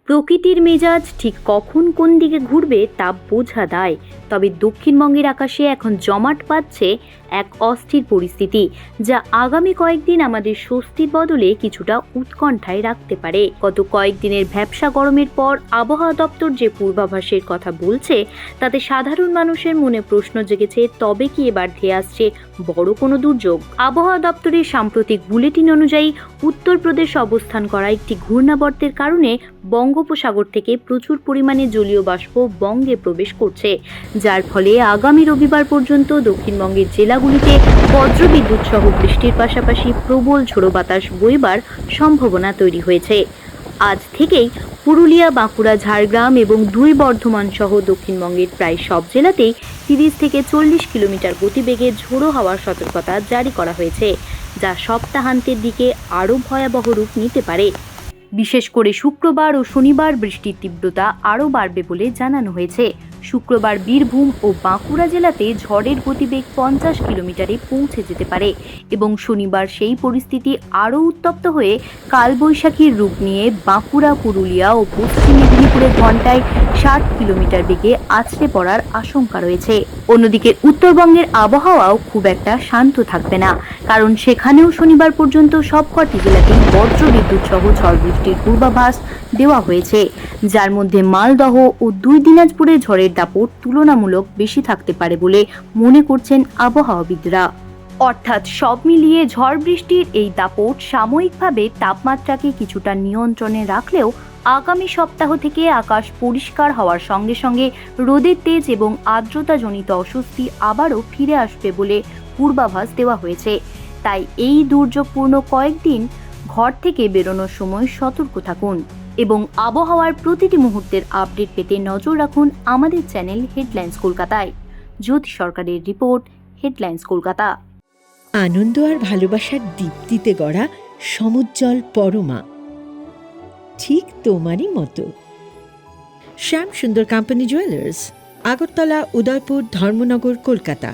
প্রকৃতির মেজাজ ঠিক কখন কোন দিকে ঘুরবে তা বোঝা দায়। তবে দক্ষিণবঙ্গের আকাশে এখন জমাট বাঁধছে এক অস্থির পরিস্থিতি, যা আগামী কয়েকদিন আমাদের স্বস্তির বদলে কিছুটা উৎকণ্ঠায় রাখতে পারে। গত কয়েকদিনের ভ্যাপসা গরমের পর আবহাওয়া দপ্তর যে পূর্বাভাসের কথা বলছে, তাতে সাধারণ মানুষের মনে প্রশ্ন জেগেছে, তবে কি এবার ধেয়ে আসছে বড় কোনো দুর্যোগ? আবহাওয়া দপ্তরের সাম্প্রতিক বুলেটিন অনুযায়ী উত্তরপ্রদেশ অবস্থান করা একটি ঘূর্ণাবর্তের কারণে বঙ্গোপসাগর থেকে প্রচুর পরিমাণে জলীয় বাষ্প বঙ্গে প্রবেশ করছে, যার ফলে আগামী রবিবার পর্যন্ত দক্ষিণবঙ্গের জেলাগুলিতে বজ্রবিদ্যুৎ সহ বৃষ্টির পাশাপাশি প্রবল ঝোড়ো বাতাস বইবার সম্ভাবনা তৈরি হয়েছে। আজ থেকেই পুরুলিয়া, বাঁকুড়া, ঝাড়গ্রাম এবং দুই বর্ধমান সহ দক্ষিণবঙ্গের প্রায় সব জেলাতেই 30 থেকে 40 কিলোমিটার গতিবেগে ঝোড়ো হাওয়ার সতর্কতা জারি করা হয়েছে, যা সপ্তাহান্তের দিকে আরও ভয়াবহ রূপ নিতে পারে। বিশেষ করে শুক্রবার ও শনিবার বৃষ্টির তীব্রতা আরও বাড়বে বলে জানানো হয়েছে। শুক্রবার বীরভূম ও বাঁকুড়া জেলাতে ঝড়ের গতিবেগ 50 কিলোমিটারে পৌঁছে যেতে পারে এবং শনিবার সেই পরিস্থিতি আরও উত্তপ্ত হয়ে কালবৈশাখীর রূপ নিয়ে বাঁকুড়া, পুরুলিয়া ও পশ্চিম মেদিনীপুরে ঘন্টায় 60 কিলোমিটার বেগে আছড়ে পড়ার আশঙ্কা রয়েছে। অন্যদিকে উত্তরবঙ্গের আবহাওয়াও খুব একটা শান্ত থাকবে না, কারণ সেখানেও শনিবার পর্যন্ত সবকটি জেলাতেই বজ্রবিদ্যুৎ সহ ঝড় বৃষ্টির পূর্বাভাস দেওয়া হয়েছে, যার মধ্যে মালদহ ও দুই দিনাজপুরে ঝড়ের দাপট তুলনামূলক বেশি থাকতে পারে বলে মনে করছেন আবহাওয়াবিদরা। অর্থাৎ সব মিলিয়ে ঝড় বৃষ্টির এই দাপট সাময়িকভাবে তাপমাত্রাকে কিছুটা নিয়ন্ত্রণে রাখলেও আগামী সপ্তাহ থেকে আকাশ পরিষ্কার হওয়ার সঙ্গে সঙ্গে রোদের তেজ এবং আর্দ্রতাজনিত অস্বস্তি আবারও ফিরে আসবে বলে পূর্বাভাস দেওয়া হয়েছে। তাই এই দুর্যোগপূর্ণ কয়েকদিন ঘর থেকে বেরোনোর সময় সতর্ক থাকুন এবং আবহাওয়ার প্রতিটি মুহূর্তের আপডেট পেতে নজর রাখুন আমাদের চ্যানেল হেডলাইন্স কলকাতায়। জ্যোতি সরকারের রিপোর্ট, হেডলাইন্স কলকাতা। আনন্দ আর ভালোবাসার দীপ্তিতে গড়া সমুজ্জ্বল পরমা, ঠিক তোমারই মতো। শ্যাম সুন্দর কোম্পানি জুয়েলার্স, আগরতলা, উদয়পুর, ধর্মনগর, কলকাতা।